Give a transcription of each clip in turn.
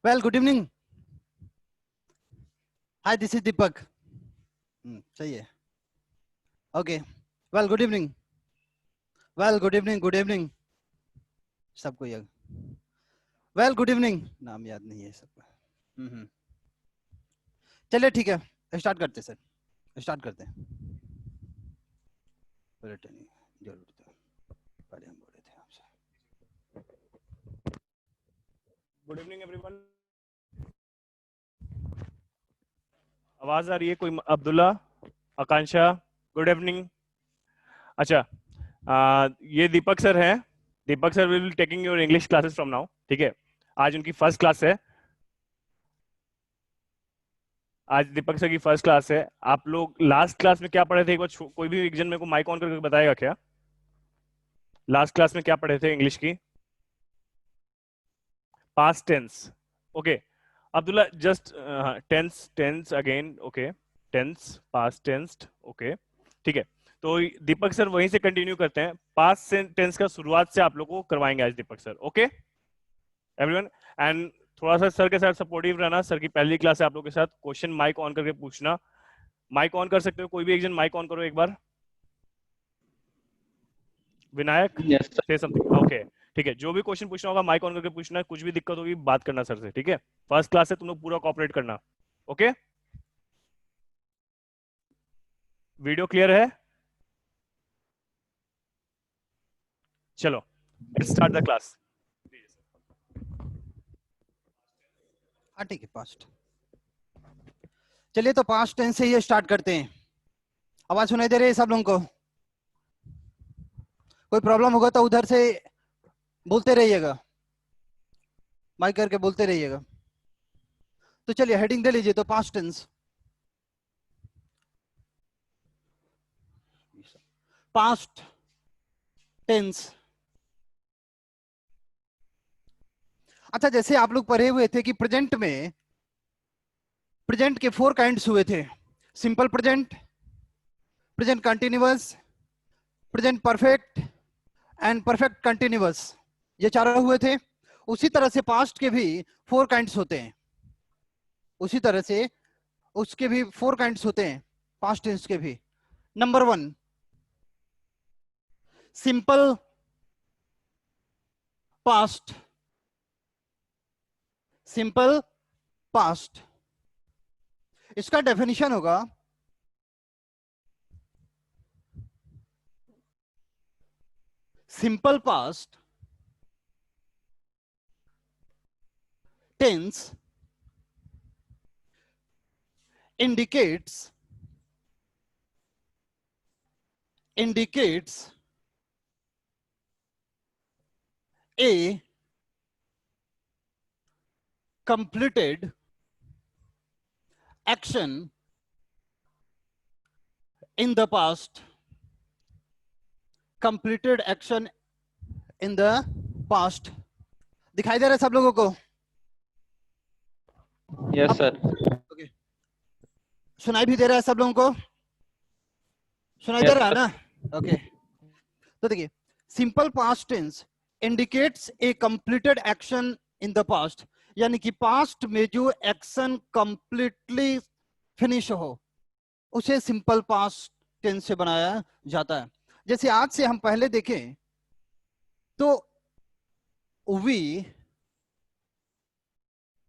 Well, good evening. Hi, this is Deepak. सही है. Okay. Well, good evening. Well, good evening. Good evening. सबको याद. Well, good evening. नाम याद नहीं है सबको. चलिए ठीक है. स्टार्ट करते हैं सर. स्टार्ट करते हैं. जरूर था. पहले हम बोले थे आपसे. Good evening everyone. आवाज आ रही है कोई? Abdullah, Akanksha, good evening. अच्छा, ये दीपक सर हैं. Deepak sir will be taking your English classes from now. ठीक है, आज उनकी फर्स्ट क्लास है. आज दीपक सर की फर्स्ट क्लास है. आप लोग लास्ट क्लास में क्या पढ़े थे? एक बार कोई भी एक जन मेरे को माइक ऑन करके बताएगा क्या? लास्ट क्लास में क्या पढ़े थे इंग्लिश की? Past tense. Okay Abdullah, just tense again. Okay, tense, past tense. Okay ठीक है, तो दीपक सर वहीं से कंटिन्यू करते हैं. पास्ट टेंस का शुरुआत से आप लोगों को करवाएंगे आज Deepak sir. Okay everyone, and थोड़ा सा सर के साथ सपोर्टिव रहना. सर की पहली क्लास है आप लोगों के साथ. क्वेश्चन माइक ऑन करके पूछना. माइक ऑन कर सकते हो कोई भी एक जन. माइक ऑन करो एक बार. विनायक, से समथिंग. ओके ठीक है, जो भी क्वेश्चन पूछना होगा माइक ऑन करके पूछना. कुछ भी दिक्कत होगी बात करना सर से. ठीक है, फर्स्ट क्लास है, तुम लोग पूरा कोऑपरेट करना. ओके, वीडियो क्लियर है? चलो स्टार्ट द क्लास. हाँ ठीक है. पास्ट. चलिए तो पास्ट टेंस से ये स्टार्ट करते हैं. आवाज सुनाई दे रही है सब लोगों को? कोई प्रॉब्लम होगा तो उधर से बोलते रहिएगा. माइक करके बोलते रहिएगा. तो चलिए हेडिंग दे लीजिए. तो पास्ट टेंस. Past tense. अच्छा, जैसे आप लोग पढ़े हुए थे कि प्रेजेंट में प्रेजेंट के 4 काइंड्स हुए थे. Simple present, present continuous, present perfect and perfect continuous. ये चारों हुए थे. उसी तरह से पास्ट के भी 4 काइंड्स होते हैं. उसी तरह से उसके भी 4 काइंड्स होते हैं पास्ट टेंस के भी. Number 1, simple past. Simple past, इसका डेफिनेशन होगा simple past tense indicates a completed action in the past. Completed action in the past. दिखाई दे रहा है सब लोगों को? Yes sir. ओके. सुनाई भी दे रहा है सब लोगों को? सुनाई दे रहा है ना? ओके. तो देखिए, simple past tense indicates a completed action in the past. यानी कि पास्ट में जो एक्शन कंप्लीटली फिनिश हो उसे सिंपल पास्ट टेंस से बनाया जाता है. जैसे आज से हम पहले देखें तो we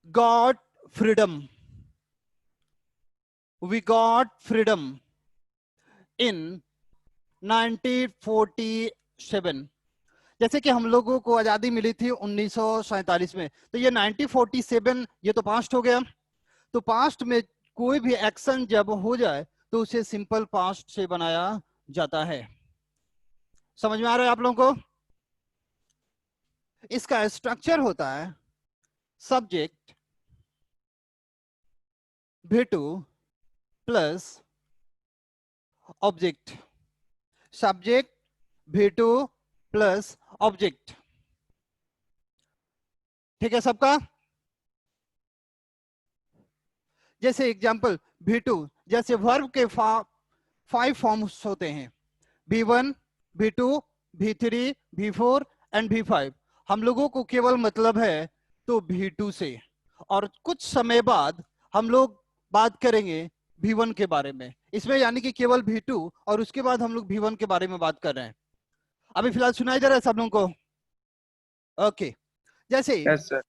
got freedom. We got freedom in 1947. जैसे कि हम लोगों को आजादी मिली थी 1947 में. तो ये 1947 ये तो पास्ट हो गया. तो पास्ट में कोई भी एक्शन जब हो जाए तो उसे सिंपल पास्ट से बनाया जाता है. समझ में आ रहा है आप लोगों को? इसका स्ट्रक्चर होता है subject V2 plus object. Subject V2 plus object. ठीक है सबका? जैसे एग्जांपल V2, जैसे वर्ब के 5 फॉर्म्स होते हैं. V1, V2, V3, V4 and V5. हम लोगों को केवल मतलब है तो V2 से. और कुछ समय बाद हम लोग बात करेंगे V1 के बारे में। इसमें यानी कि केवल V2 और उसके बाद हम लोग V1 के बारे में बात कर रहे हैं। अभी फिलहाल सुनाई दे रहा है सब लोगों को? ओके, जैसे यस सर।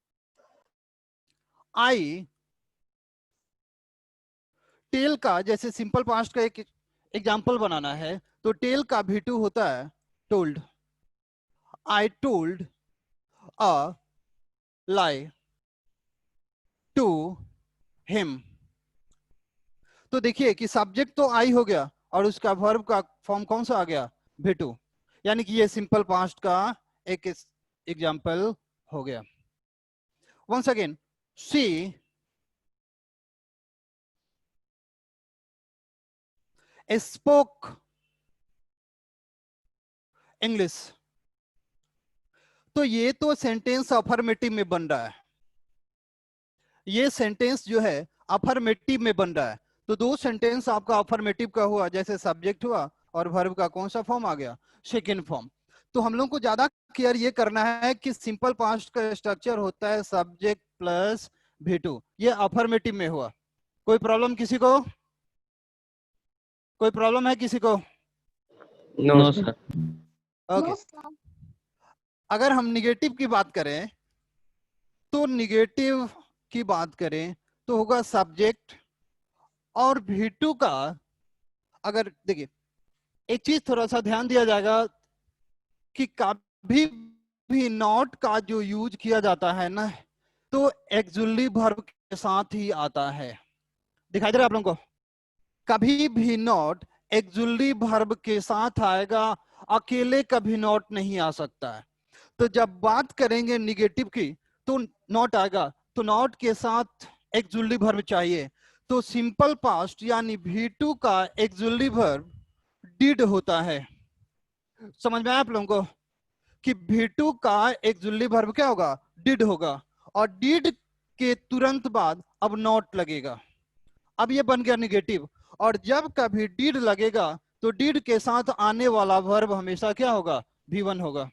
आई टेल का, जैसे सिंपल पास्ट का एक एग्जांपल बनाना है, तो टेल का V2 होता है told. I told a lie to him. तो देखिए कि सब्जेक्ट तो आई हो गया और उसका वर्ब का फॉर्म कौन सा आ गया? V2। यानी कि ये सिंपल पास्ट का एक एग्जांपल हो गया। Once again, she spoke English. तो ये तो सेंटेंस अफर्मेटिव में बन रहा है, ये सेंटेंस जो है अफर्मेटिव में बन रहा है। तो दो सेंटेंस आपका अफर्मेटिव का हुआ, जैसे सब्जेक्ट हुआ और वर्ब का कौन सा फॉर्म आ गया? Second form. तो हम लोग को ज्यादा केयर ये करना है कि सिंपल पास्ट का स्ट्रक्चर होता है सब्जेक्ट प्लस V2। ये अफर्मेटिव में हुआ। कोई प्रॉब्लम किसी को? कोई प्रॉब्लम है किसी को? No sir. ओके। अगर हम निगेटिव की बात करें, तो निगेटिव की बात करें तो होगा सब्जेक्ट और V2 का। अगर देखिए, एक चीज थोड़ा सा ध्यान दिया जाएगा कि कभी भी नॉट का जो यूज किया जाता है ना, तो एक्सुअली वर्ब के साथ ही आता है। दिखाई दे रहा है आप लोगों को? कभी भी नॉट एक्सुअली वर्ब के साथ आएगा, अकेले कभी नॉट नहीं आ सकता है। तो जब बात करेंगे निगेटिव की तो नॉट आएगा, तो नॉट के साथ एक्सुअली वर्ब चाहिए। तो सिंपल पास्ट यानी V2 का एक्सुअली वर्ब डिड होता है। समझ में आया आप लोगों को कि V2 का एक्सुअली वर्ब क्या होगा? डिड होगा। और डिड के तुरंत बाद अब नॉट लगेगा। अब ये बन गया निगेटिव। और जब कभी डिड लगेगा तो डिड के साथ आने वाला वर्ब हमेशा क्या होगा? V1 होगा।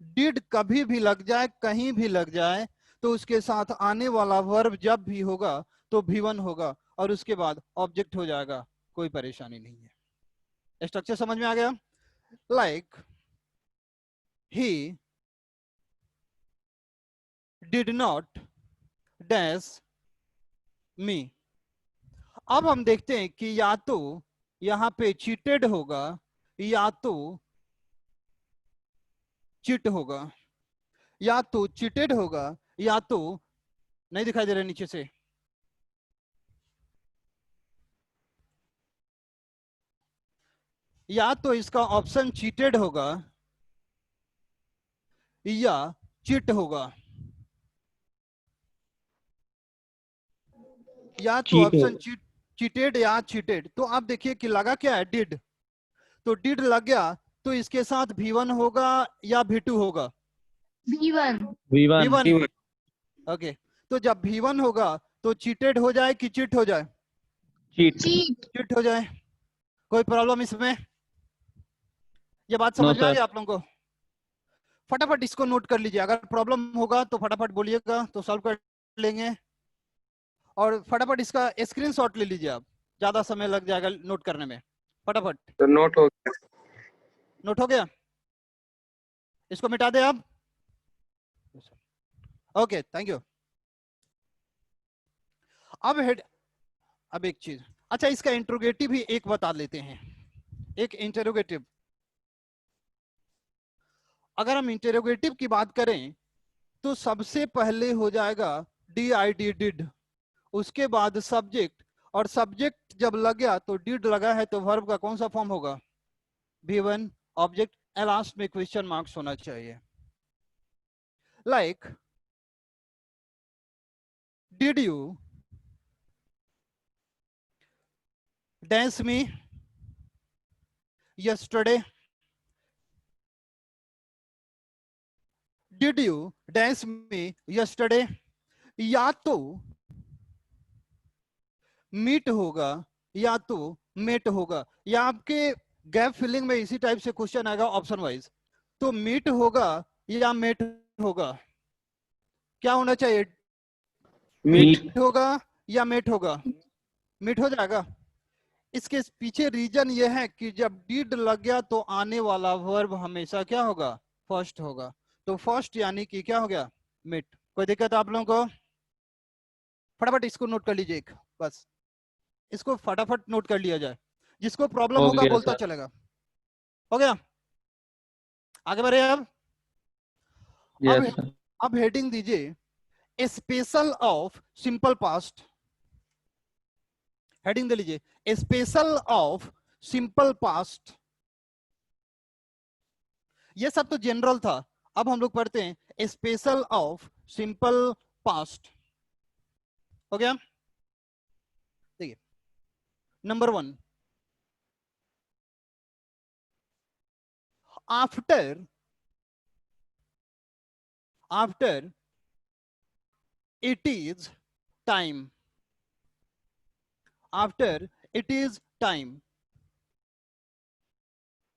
डिड कभी भी लग जाए, कहीं भी लग जाए, तो उसके साथ आने वाला वर्ब जब भी होगा तो V1 होगा और उसके बाद ऑब्जेक्ट हो जाएगा। कोई परेशानी नहीं है। स्ट्रक्चर समझ में आ गया? Like he did not dash me। अब हम देखते हैं कि या तो यहां पे चीटेड होगा या तो चिट होगा, या तो चीटेड होगा या तो नहीं दिखाई दे रहा नीचे से। या तो इसका ऑप्शन चीटेड होगा या चिट होगा, या तो ऑप्शन चीटेड या चीटेड। तो आप देखिए कि लगा क्या है? डिड। तो डिड लग गया तो इसके साथ V1 होगा या V2 होगा? V1। ओके। तो जब V1 होगा तो चीटेड हो जाए कि चिट हो जाए? चिट हो जाए। कोई प्रॉब्लम इसमें? ये बात समझ में आ गई आप लोगों को? फटाफट इसको नोट कर लीजिए। अगर प्रॉब्लम होगा तो फटाफट बोलिएगा तो सॉल्व कर लेंगे। और फटाफट इसका स्क्रीनशॉट ले लीजिए, आप ज्यादा समय लग जाएगा नोट करने में। फटाफट तो नोट हो गया। नोट हो गया? इसको मिटा दे आप। Okay, thank you. अब एक चीज, अच्छा इसका इंट्रोगेटिव भी एक बता लेते हैं। एक इंटरोगेटिव, अगर हम इंटरोगेटिव की बात करें तो सबसे पहले हो जाएगा DID डिड, उसके बाद सब्जेक्ट, और सब्जेक्ट जब लग गया तो डिड लगा है तो वर्ब का कौन सा फॉर्म होगा? V1 ऑब्जेक्ट, लास्ट में क्वेश्चन मार्क्स होना चाहिए। Like did you dance me yesterday? Did you dance me yesterday? या तो मीट होगा या तो मेट होगा, या आपके गैप फिलिंग में इसी टाइप से क्वेश्चन आएगा ऑप्शन वाइज। तो मीट होगा या मेट होगा? क्या होना चाहिए? मीट होगा या मेट होगा? मीट हो जाएगा। इसके पीछे रीजन ये है कि जब डीड लग गया तो आने वाला वर्ब हमेशा क्या होगा? फर्स्ट होगा। तो फर्स्ट यानी कि क्या हो गया? मीट। कोई दिक्कत है आप लोगों को? फटाफट इसको नोट कर लीजिए, बस इसको फटाफट नोट कर लिया जाए। जिसको प्रॉब्लम हो होगा गया बोलता सर। चलेगा। हो गया? आगे बढ़े अब। Yes sir. अब हेडिंग दीजिए special of simple past. Heading दे लीजिए स्पेशल ऑफ सिंपल पास्ट। ये सब तो जनरल था। अब हम लोग पढ़ते हैं स्पेशल ऑफ सिंपल पास्ट। हो गया? देखिए number 1, after it is time. After it is time.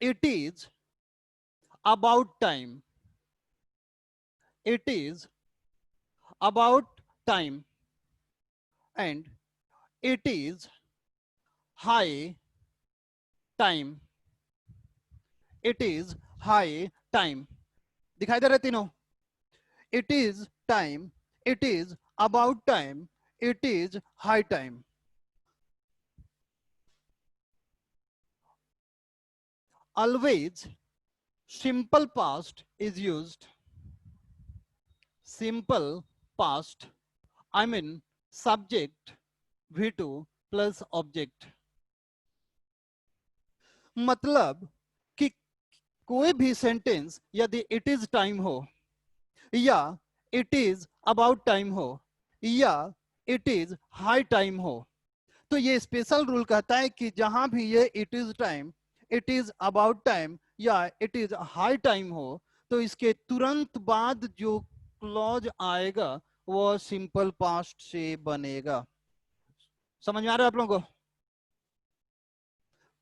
It is about time. It is about time. And it is high time. It is high time. दिखाई दे रहे तीनों? It is time. It is about time. It is high time. Always simple past is used. Simple past, I mean subject V2 plus object. मतलब कि कोई भी sentence यदि it is time हो या इट इज अबाउट टाइम हो या it is high time हो, तो ये स्पेशल रूल कहता है कि जहां भी ये it is time, it is about time या इट इज हाई टाइम हो, तो इसके तुरंत बाद जो क्लॉज आएगा वो सिंपल पास्ट से बनेगा। समझ में आ रहा है आप लोगों को?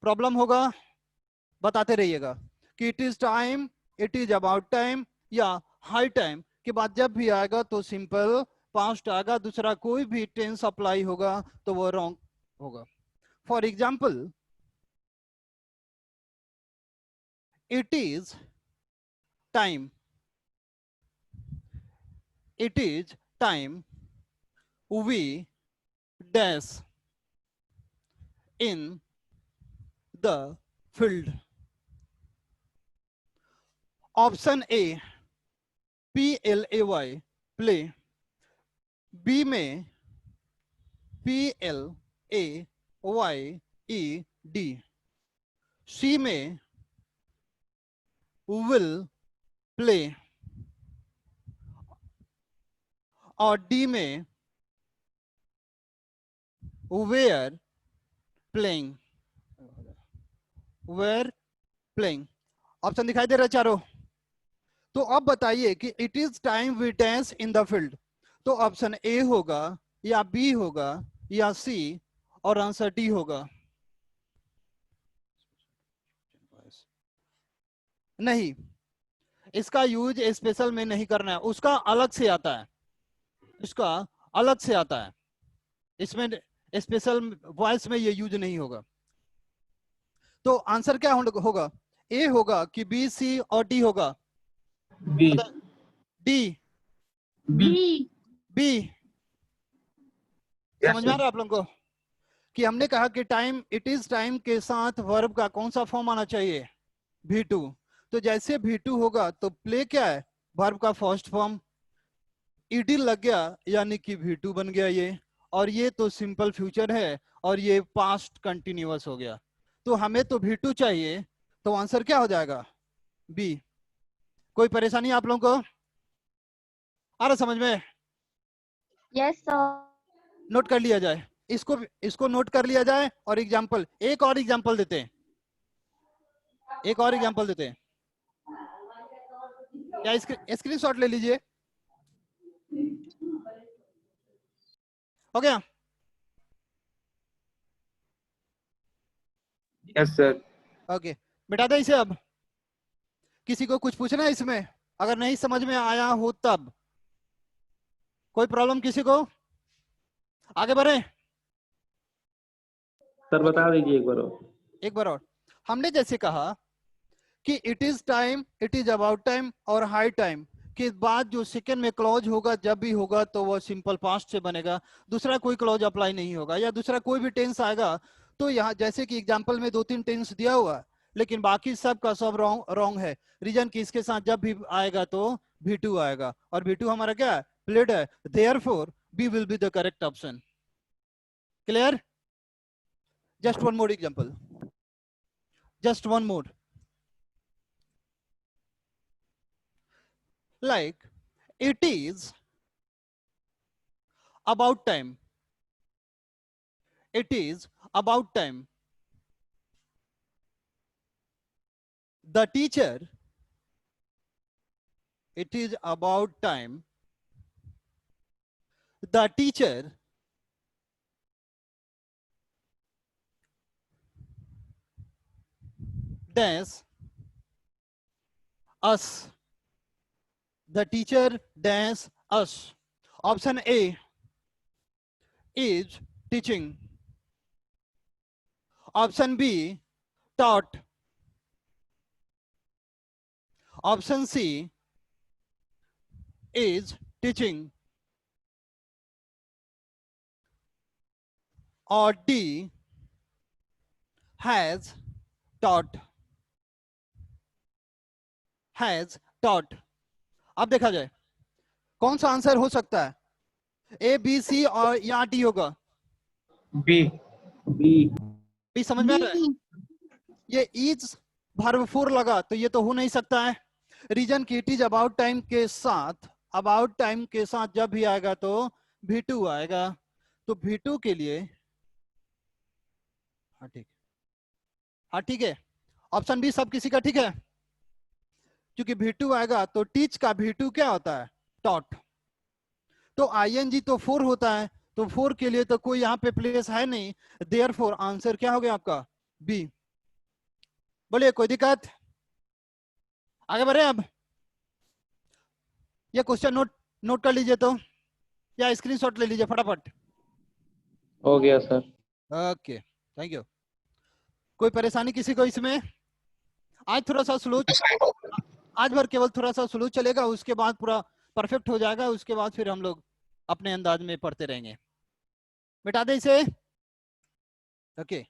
प्रॉब्लम होगा बताते रहिएगा कि it is time, it is about time या हाई टाइम के बाद जब भी आएगा तो सिंपल पास्ट आएगा, दूसरा कोई भी टेंस अप्लाई होगा तो वो रॉन्ग होगा। For example, it is time, it is time we dash in the field. Option A PLAY play, B में PLAYED, सी में विल प्ले और डी में were playing. Were playing. Option दिखाई दे रहा है चारों? तो अब बताइए कि it is time we dance in the field, तो ऑप्शन ए होगा या बी होगा या सी, और आंसर डी होगा। नहीं, इसका यूज स्पेशल में नहीं करना है, उसका अलग से आता है, इसका अलग से आता है, इसमें स्पेशल वॉइस में ये यूज नहीं होगा। तो आंसर क्या होगा? ए होगा कि बी, सी और डी होगा? B. D, B. B. Yes समझ में आ सर। रहा है आप लोगों को कि हमने कहा कि टाइम, इट इज टाइम के साथ वर्ब का कौन सा फॉर्म आना चाहिए? V2। तो जैसे V2 होगा तो प्ले क्या है? वर्ब का फर्स्ट फॉर्म। ईडी लग गया यानी कि V2 बन गया ये, और ये तो सिंपल फ्यूचर है और ये पास्ट कंटिन्यूअस हो गया। तो हमें तो V2 चाहिए, तो आंसर क्या हो जाएगा? बी। कोई परेशानी आप लोगों को आ रहा समझ में? Yes sir. नोट कर लिया जाए, इसको नोट कर लिया जाए। और एग्जाम्पल, एक और एग्जाम्पल देते हैं, एक और एग्जाम्पल देते हैं। क्या स्क्रीनशॉट ले लीजिए? हो गया? Yes sir. ओके, मिटा दे इसे। अब किसी को कुछ पूछना है इसमें? अगर नहीं समझ में आया हो तब कोई प्रॉब्लम किसी को? आगे बढ़े, सर बता दीजिए एक बार और। एक बार और। हमने जैसे कहा कि it is time, it is about time और हाई टाइम के बाद जो सेकंड में क्लॉज होगा जब भी होगा तो वो सिंपल पास्ट से बनेगा, दूसरा कोई क्लॉज अप्लाई नहीं होगा, या दूसरा कोई भी टेंस आएगा तो यहाँ जैसे कि एग्जांपल में 2-3 टेंस दिया हुआ, लेकिन बाकी सब का सब रॉन्ग है। रीजन की इसके साथ जब भी आएगा तो V2 आएगा, और V2 हमारा क्या है, प्लेड है, therefore B will be the correct option. Clear? Just one more example, just one more, like it is about time, it is about time, the teacher, it is about time, the teacher dash us, the teacher dash us. Option A is teaching, option B taught, option C is teaching, or D has taught, has taught। अब देखा जाए कौन सा answer हो सकता है, A B C और या डी होगा। बी। बी। बी समझ में आ रहा है? ये इज वर्ब 4 लगा तो ये तो हो नहीं सकता है। रीजन की इट इज अबाउट टाइम के साथ, अबाउट टाइम के साथ जब भी आएगा तो V2 आएगा, तो V2 के लिए हाँ ठीक, हाँ ठीक है, ऑप्शन बी सब किसी का ठीक है, क्योंकि V2 आएगा तो टीच का V2 क्या होता है, टॉट, तो ING तो 4 होता है, तो 4 के लिए तो कोई यहाँ पे प्लेस है नहीं, देयरफॉर आंसर क्या हो गया आपका, बी। बोलिए कोई दिक्कत, आगे बढ़े। अब ये क्वेश्चन नोट कर लीजिए तो, या स्क्रीनशॉट ले लीजिए फटाफट। हो गया सर। Okay thank you. कोई परेशानी किसी को इसमें? आज थोड़ा सा स्लो, आज भर केवल थोड़ा सा स्लो चलेगा, उसके बाद पूरा परफेक्ट हो जाएगा, उसके बाद फिर हम लोग अपने अंदाज में पढ़ते रहेंगे। मिटा दे इसे। ओके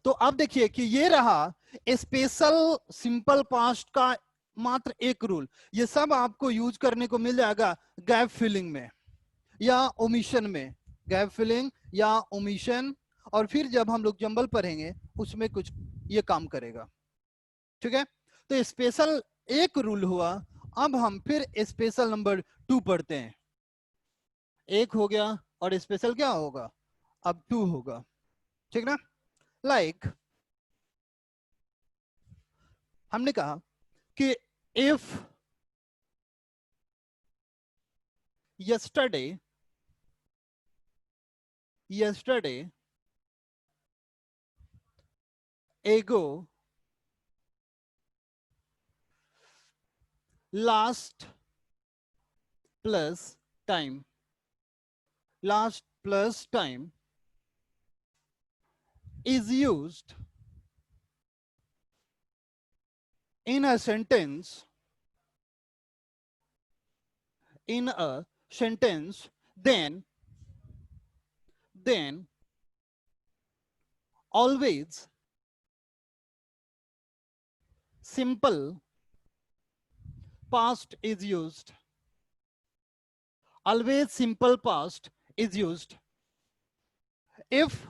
तो अब देखिए कि ये रहा स्पेशल सिंपल पास्ट का मात्र एक रूल, ये सब आपको यूज करने को मिल जाएगा गैप फिलिंग में या ओमिशन में, गैप फिलिंग या ओमिशन, और फिर जब हम लोग जंबल पढ़ेंगे उसमें कुछ ये काम करेगा, ठीक है। तो स्पेशल एक रूल हुआ, अब हम फिर स्पेशल नंबर 2 पढ़ते हैं। एक हो गया और स्पेशल क्या होगा, अब 2 होगा, ठीक ना। लाइक हमने कहा कि if yesterday ago, last plus time, last plus time is used in a sentence, then always simple past is used, always simple past is used if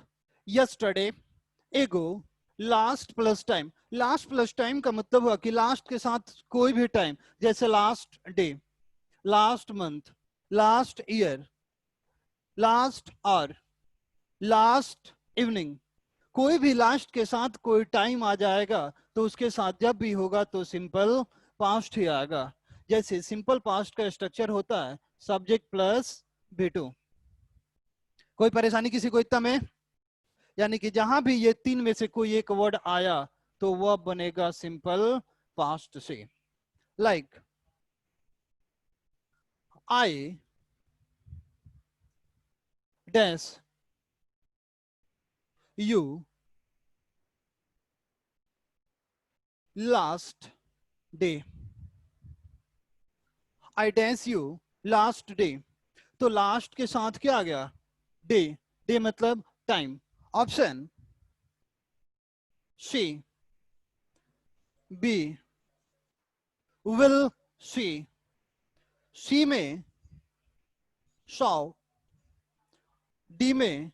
yesterday ago last plus time. Last plus time का मतलब हुआ कि last के साथ कोई भी time, जैसे last day, last month, last year, last hour, last evening, कोई भी लास्ट के साथ कोई टाइम आ जाएगा तो उसके साथ जब भी होगा तो सिंपल पास्ट ही आएगा। जैसे सिंपल पास्ट का स्ट्रक्चर होता है सब्जेक्ट प्लस V2। कोई परेशानी किसी को इतना में? यानी कि जहां भी ये 3 में से कोई एक वर्ड आया तो वह बनेगा सिंपल पास्ट से। Like I dash you last day. I dash you last day. तो लास्ट के साथ क्या आ गया? डे. डे मतलब time. Option C. B will see. C में शॉ. डी में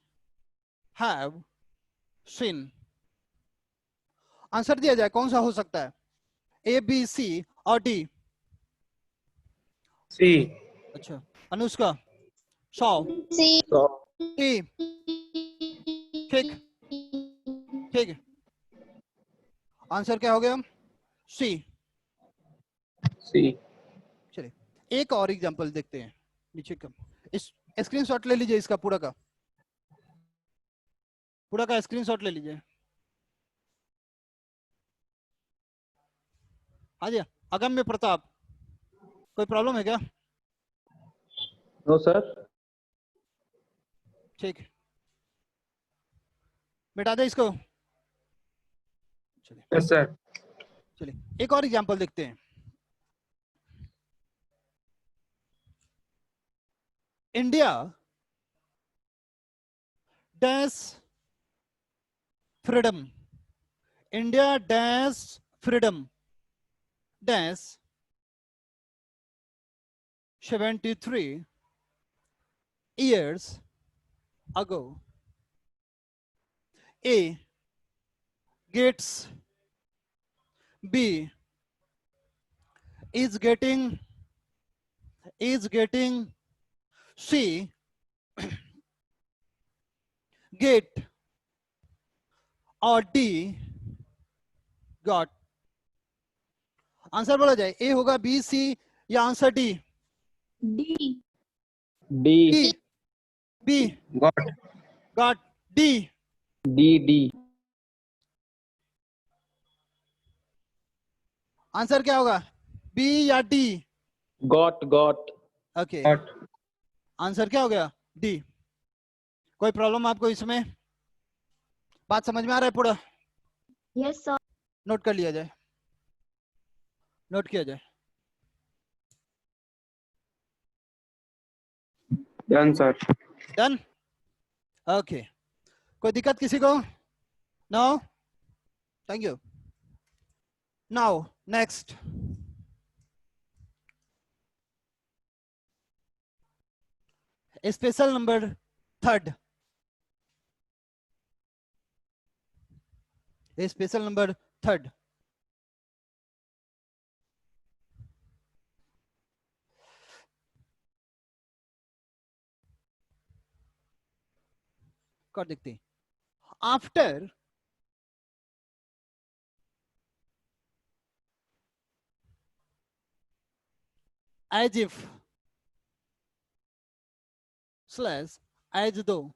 हैव सीन. आंसर दिया जाए कौन सा हो सकता है? ए, बी, सी और डी. सी. अच्छा, अनुष्का. शॉ. C. टी. ठीक. ठीक. आंसर क्या हो गया? सी. सी. चलिए एक और एग्जांपल देखते हैं. नीचे का इस स्क्रीनशॉट ले लीजिए, इसका पूरा का स्क्रीनशॉट ले लीजिए. हाँ जी. अगम्य प्रताप, कोई प्रॉब्लम है क्या? No sir. ठीक, मिटा दे इसको. चलिए यस सर. चलिए एक और एग्जांपल देखते हैं. India dash freedom. India dash freedom dash 73 years ago. A gets, B is getting, C get और D got. आंसर बोला जाए, ए होगा, बी, सी या answer D? D. D. B. B got. Got. D. D. D. Answer क्या होगा? B या D? Got. Got. Okay, got. Answer क्या हो गया? डी. कोई प्रॉब्लम आपको इसमें? बात समझ में आ रहा है पूरा? Yes, sir. नोट कर लिया जाए, नोट किया जाए. Done sir. डन. ओके, कोई दिक्कत किसी को? No. Thank you. Now next. Special number third. Special number third. कर देखते हैं. After as if slash as though.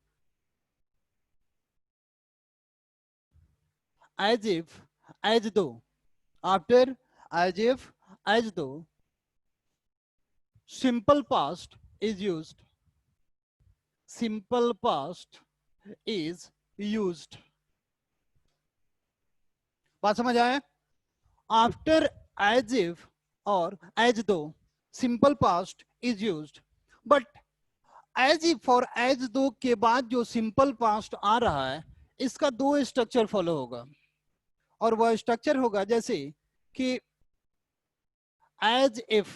As if, as though. After as if, as though. Simple past is used. Simple past is used. बात समझ आए? After as if or as though, simple past is used. But as if और as though के बाद जो simple past आ रहा है, इसका दो स्ट्रक्चर फॉलो होगा. और वह स्ट्रक्चर होगा जैसे कि as if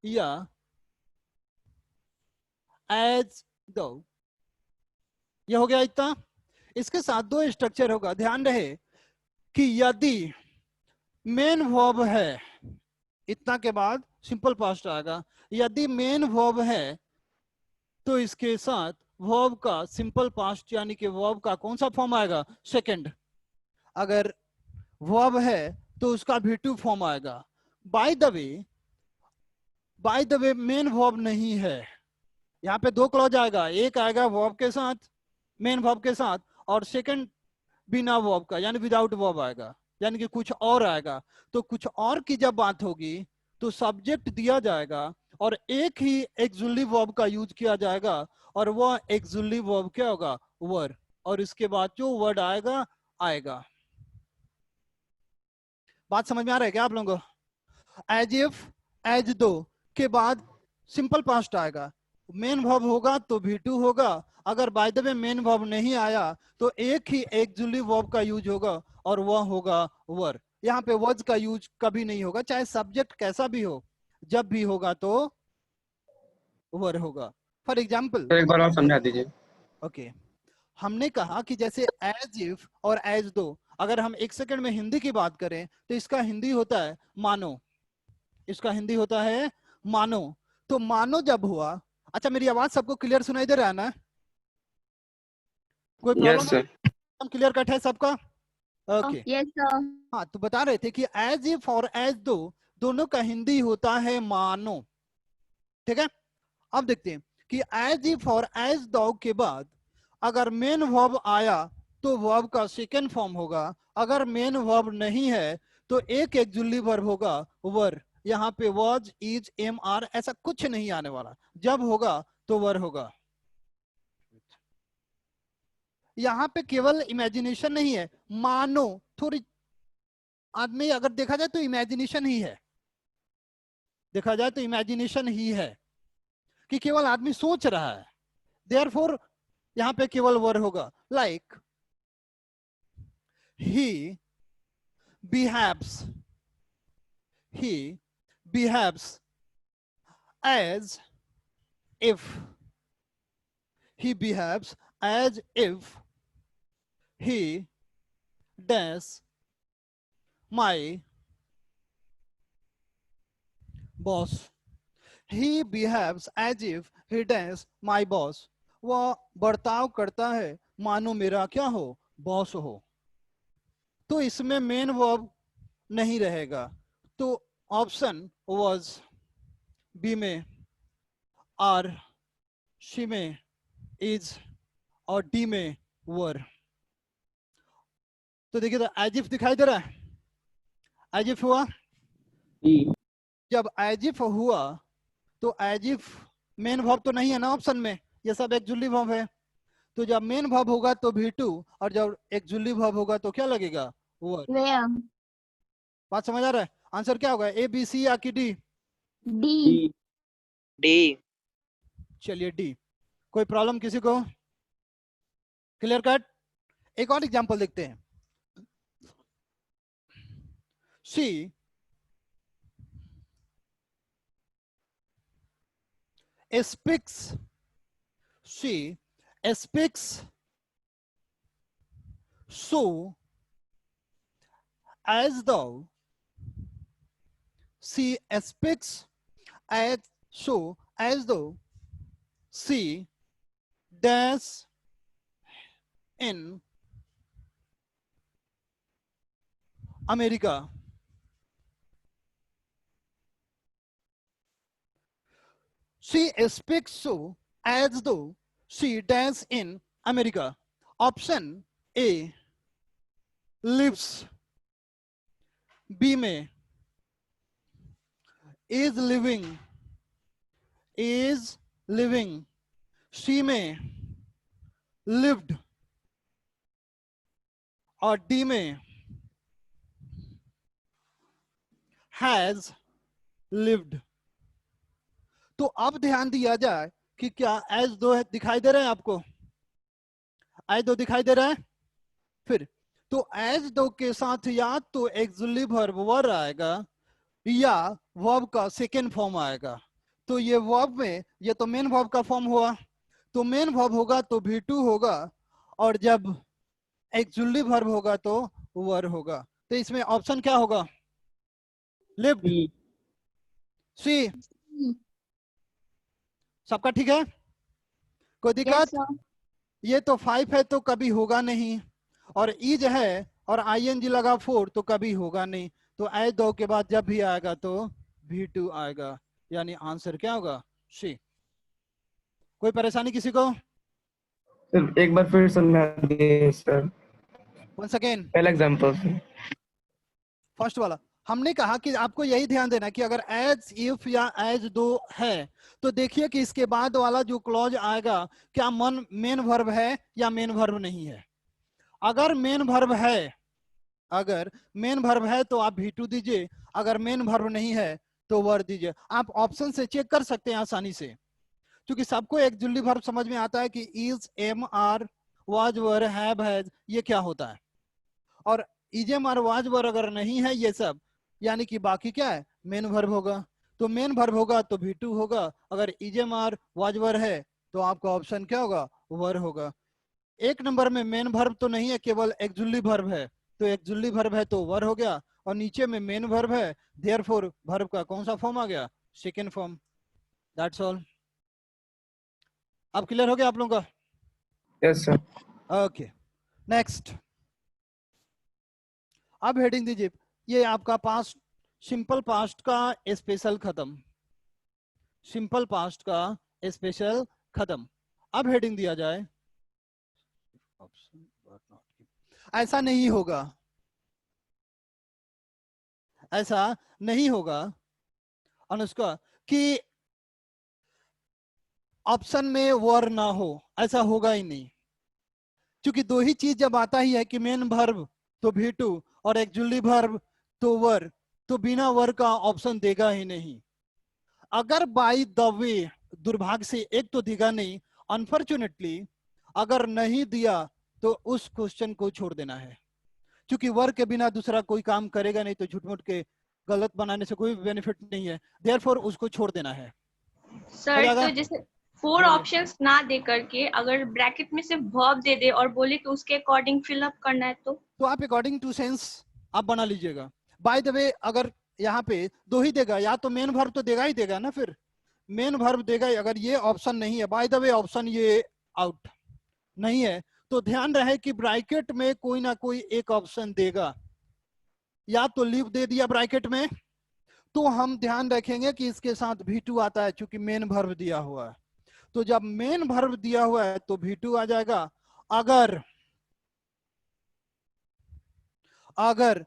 या as though. यह हो गया इतना. इसके साथ दो स्ट्रक्चर होगा. ध्यान रहे कि यदि मेन वर्ब है, इतना के बाद सिंपल पास्ट आएगा. यदि मेन वर्ब है तो इसके साथ वर्ब का सिंपल पास्ट यानी कि वर्ब का कौन सा फॉर्म आएगा? सेकंड. अगर वर्ब है तो उसका V2 फॉर्म आएगा. By the way main verb नहीं है. यहाँ पे दो क्लॉज आएगा. एक आएगा वर्ब के साथ, मेन वर्ब के साथ, और सेकंड बिना वर्ब का यानी विदाउट वर्ब आएगा, यानी कि कुछ और आएगा. तो कुछ और की जब बात होगी तो सब्जेक्ट दिया जाएगा और एक ही एक्सुअली वर्ब का यूज किया जाएगा और वह एक्सुअली वर्ब क्या होगा, वर, और इसके बाद जो वर्ड आएगा आएगा। बात समझ में आ रहा है क्या आप लोगों को? एज इफ, एज दो के बाद सिंपल पास्ट आएगा, मेन वर्ब होगा तो V2 होगा, अगर by the way main verb नहीं आया तो एक ही एक्सुअली वर्ब का यूज होगा और वह होगा वर। यहाँ पे वर्ड्स का यूज कभी नहीं होगा, चाहे सब्जेक्ट कैसा भी हो, जब भी होगा तो वर होगा। फॉर एग्जाम्पल, सर एक बार और समझा दीजिए। ओके, हमने कहा कि जैसे एज इफ और एज दो, अगर हम एक सेकंड में हिंदी की बात करें तो इसका हिंदी होता है मानो, इसका हिंदी होता है मानो। तो मानो जब हुआ, अच्छा मेरी आवाज सबको क्लियर सुनाई दे रहा है ना? कोई यस प्रॉब्लम? सर। हम क्लियर कट है सबका? ओके। Yes, sir. हाँ, तो बता रहे थे कि एज इफ और एज दो दोनों का हिंदी होता है मानो, ठीक है। अब देखते हैं कि एज इफ और एज दो के बाद अगर मेन वर्ब आया तो वर्ब का सेकेंड फॉर्म होगा, अगर मेन वर्ब नहीं है तो एक एक्सुअली वर्ब होगा वर। यहाँ पे वॉज, इज, एम, आर ऐसा कुछ नहीं आने वाला, जब होगा तो वर होगा। यहाँ पे केवल इमेजिनेशन नहीं है, मानो थोड़ी आदमी अगर देखा जाए तो इमेजिनेशन ही है, देखा जाए तो इमेजिनेशन ही है कि केवल आदमी सोच रहा है, देयरफॉर यहाँ पे केवल वर होगा। Like he behaves, he behaves as if, he behaves as if he does my boss, he behaves as if he does my boss, वह बर्ताव करता है मानो मेरा क्या हो, बॉस हो। तो इसमें मेन वर्ब नहीं रहेगा, तो ऑप्शन वाज बी में आर, शी में इज और डी में वर। तो देखिए तो एज इफ दिखाई दे रहा है, एज इफ हुआ, ई, जब एज इफ हुआ तो एज इफ मेन वर्ब तो नहीं है ना ऑप्शन में, ये सब एक्सुअली वर्ब है, तो जब मेन वर्ब होगा तो V2 और जब एक्सुअली वर्ब होगा तो क्या लगेगा, वर। Where? बात समझ आ रहा है? आंसर क्या होगा, ए, बी, सी या कि डी? D. ई, डी। चलिए डी। कोई प्रॉब्लम किसी को? Clear cut. एक और एग्जांपल देखते हैं। सी speaks, she speaks so as though, she speaks as so as though she does in America. She speaks so as though she does in America. Option A lives, B में is living, C में lived और D में has lived। तो अब ध्यान दिया जाए कि क्या एज दो दिखाई दे रहे हैं आपको, एज दो दिखाई दे रहा है? फिर तो एज दो के साथ या तो एक्सुअली वर्ब वर आएगा या वर्ब का सेकेंड फॉर्म आएगा। तो ये वर्ब में, ये तो मेन वर्ब का फॉर्म हुआ, तो मेन वर्ब होगा तो V2 होगा और जब एक्सुअली वर्ब होगा तो वर होगा। तो इसमें ऑप्शन क्या होगा, लिव्ड, ई, सी। सबका ठीक है, कोई Yes, दिक्कत? sir. ये तो 5 है तो कभी होगा नहीं, और इज है और ING लगा 4 तो कभी होगा नहीं। तो एज दो के बाद जब भी आएगा तो V2 आएगा, यानी आंसर क्या होगा, सी। कोई परेशानी किसी को? सर एक बार फिर समझा दीजिए सर, वंस अगेन, पहला एग्जांपल। फर्स्ट वाला। हमने कहा कि आपको यही ध्यान देना कि अगर एज इफ या एज दो है तो देखिए कि इसके बाद वाला जो क्लॉज आएगा क्या मेन वर्ब है या मेन वर्ब नहीं है। अगर मेन वर्ब है, अगर मेन वर्ब है तो आप V2 दीजिए, अगर मेन वर्ब नहीं है तो वर दीजिए। आप ऑप्शन से चेक कर सकते हैं आसानी से, क्योंकि सबको एक जुल्ली वर्ब समझ में आता है कि is, am, are, was, were, have, has, ये क्या होता है। और इजम और वाज वर अगर नहीं है ये सब, यानी कि बाकी क्या है, मेन वर्ब होगा। तो मेन वर्ब होगा तो V2 होगा, अगर इजम और वाज वर है तो आपका ऑप्शन क्या होगा, वर होगा। एक नंबर में मेन वर्ब तो नहीं है, केवल एक्जुअली वर्ब है, तो एक्जुअली वर्ब है तो वर हो गया, और नीचे में मेन वर्ब है, देयरफॉर वर्ब का कौन सा फॉर्म आ गया, सेकंड फॉर्म। That's all. अब क्लियर हो गया आप लोगों का? Yes sir. Okay next. अब हेडिंग दीजिए, ये आपका पास्ट, सिंपल पास्ट का स्पेशल खत्म, सिंपल पास्ट का स्पेशल खत्म। अब हेडिंग दिया जाए, ऐसा नहीं होगा, ऐसा नहीं होगा अनुष्का कि ऑप्शन में वर ना हो, ऐसा होगा ही नहीं। क्योंकि दो ही चीज जब आता ही है कि मेन वर्ब तो V2 और एक्जुअली वर्ब तो वर, तो बिना वर का ऑप्शन देगा ही नहीं। अगर बाय द वे, दुर्भाग्य से एक तो देगा नहीं, अनफॉर्चुनेटली अगर नहीं दिया तो उस क्वेश्चन को छोड़ देना है, क्योंकि वर के बिना दूसरा कोई काम करेगा नहीं, तो झूठ मूठ के गलत बनाने से कोई बेनिफिट नहीं है, देयरफॉर उसको छोड़ देना है। हो सर जाएगा? तो जैसे 4 बोलिए। ऑप्शंस ना दे करके अगर ब्रैकेट में सिर्फ वर्ब दे दे और बोले कि उसके अकॉर्डिंग फिलअप करना है तो आप अकॉर्डिंग टू सेंस आप बना लीजिएगा। बाय द वे अगर यहाँ पे दो ही देगा, या तो मेन वर्ब तो देगा ही देगा ना, फिर मेन वर्ब देगा ही। अगर ये ऑप्शन नहीं है, बाय द वे ऑप्शन ये आउट नहीं है, तो ध्यान रहे कि ब्रैकेट में कोई ना कोई एक ऑप्शन देगा, या तो लीव दे दिया ब्रैकेट में, तो हम ध्यान रखेंगे कि इसके साथ V2 आता है, क्योंकि मेन वर्ब दिया हुआ है। तो जब मेन वर्ब दिया हुआ है तो V2 आ जाएगा। अगर अगर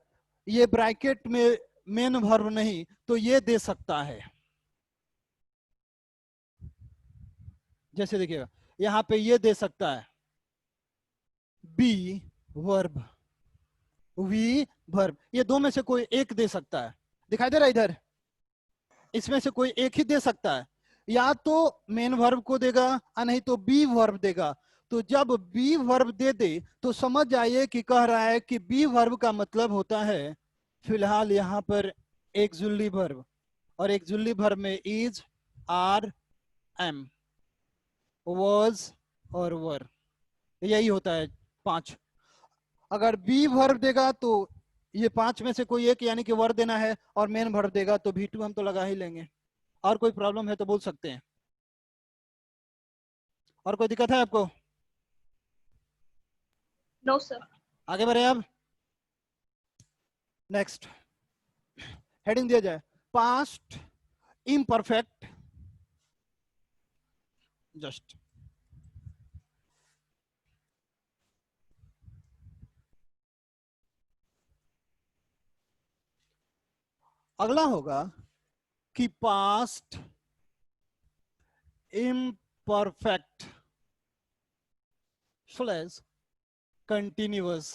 ये ब्रैकेट में मेन वर्ब नहीं तो ये दे सकता है, जैसे देखिएगा यहां पे ये दे सकता है बी वर्ब, वी वर्ब, ये दो में से कोई एक दे सकता है। दिखाई दे रहा है इधर, इसमें से कोई एक ही दे सकता है, या तो मेन वर्ब को देगा या नहीं तो बी वर्ब देगा। तो जब बी वर्ब दे दे तो समझ जाइए कि कह रहा है कि बी वर्ब का मतलब होता है फिलहाल यहाँ पर एक्जुअली वर्ब, और एक्जुअली वर्ब में इज, आर, एम, वाज और वर, यही होता है 5। अगर बी वर्ब देगा तो ये 5 में से कोई एक यानी कि वर देना है, और मेन वर्ब देगा तो V2 हम तो लगा ही लेंगे। और कोई प्रॉब्लम है तो बोल सकते हैं। और कोई दिक्कत है आपको? No sir. आगे बढ़े अब। नेक्स्ट हेडिंग दिया जाए, पास्ट इम्परफेक्ट, जस्ट अगला होगा कि past imperfect slash continuous,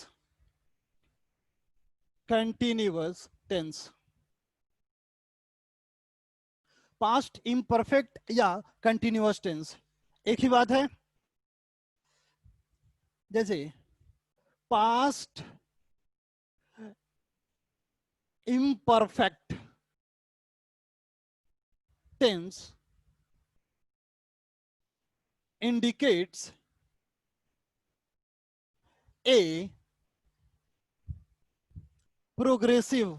continuous tense. Past imperfect या कंटिन्यूअस टेंस एक ही बात है। जैसे past imperfect tense indicates a progressive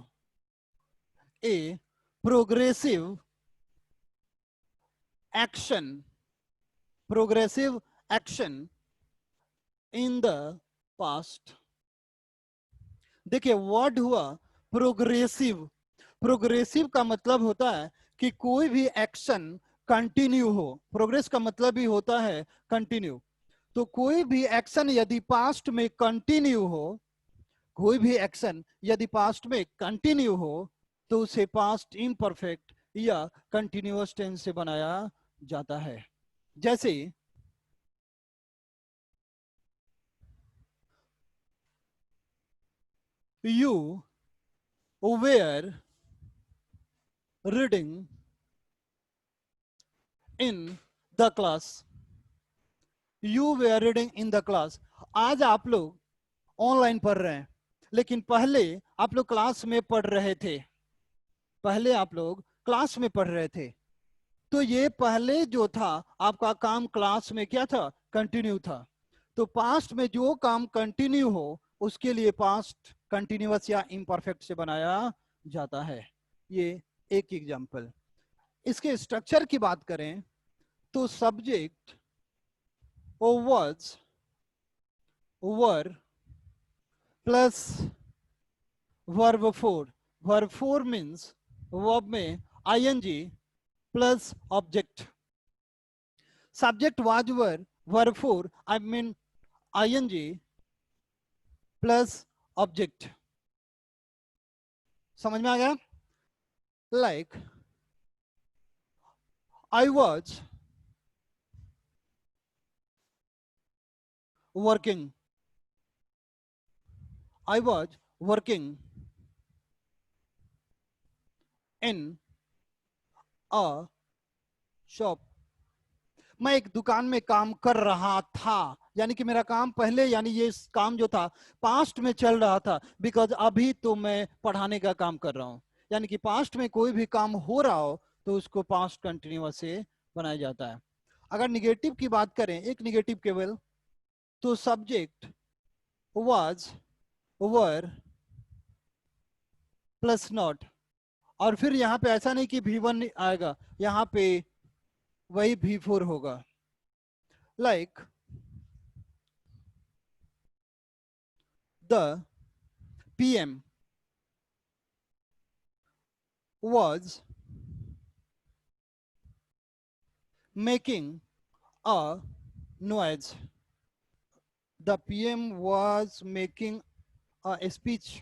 action, progressive action in the past। देखिए वर्ड हुआ प्रोग्रेसिव, प्रोग्रेसिव का मतलब होता है कि कोई भी एक्शन कंटिन्यू हो, प्रोग्रेस का मतलब ही होता है कंटिन्यू। तो कोई भी एक्शन यदि पास्ट में कंटिन्यू हो, कोई भी एक्शन यदि पास्ट में कंटिन्यू हो तो उसे पास्ट इम्परफेक्ट या कंटिन्यूअस टेंस से बनाया जाता है। जैसे you were reading in the class, you were reading in the class. आज आप लोग ऑनलाइन पढ़ रहे हैं, लेकिन पहले आप लोग क्लास में पढ़ रहे थे, पहले आप लोग क्लास में पढ़ रहे थे। तो ये पहले जो था आपका काम क्लास में क्या था, कंटिन्यू था। तो पास्ट में जो काम कंटिन्यू हो उसके लिए पास्ट कंटिन्यूअस या इम्परफेक्ट से बनाया जाता है। ये एक एग्जांपल। इसके स्ट्रक्चर की बात करें तो subject was, were plus verb four. Verb four means verb में ING plus object. Subject was were, verb four I mean ING plus object. समझ में आ गया? Like I was working, I was working in a shop. मैं एक दुकान में काम कर रहा था, यानी कि मेरा काम पहले, यानी ये काम जो था पास्ट में चल रहा था, बिकॉज अभी तो मैं पढ़ाने का काम कर रहा हूं। यानी कि पास्ट में कोई भी काम हो रहा हो तो उसको पास्ट कंटिन्यूअस से बनाया जाता है। अगर निगेटिव की बात करें, एक निगेटिव केवल, तो subject was, were plus not, और फिर यहाँ पे ऐसा नहीं कि V1 आएगा, यहाँ पे वही V4 होगा। Like the PM was making a noise. The PM was making a speech.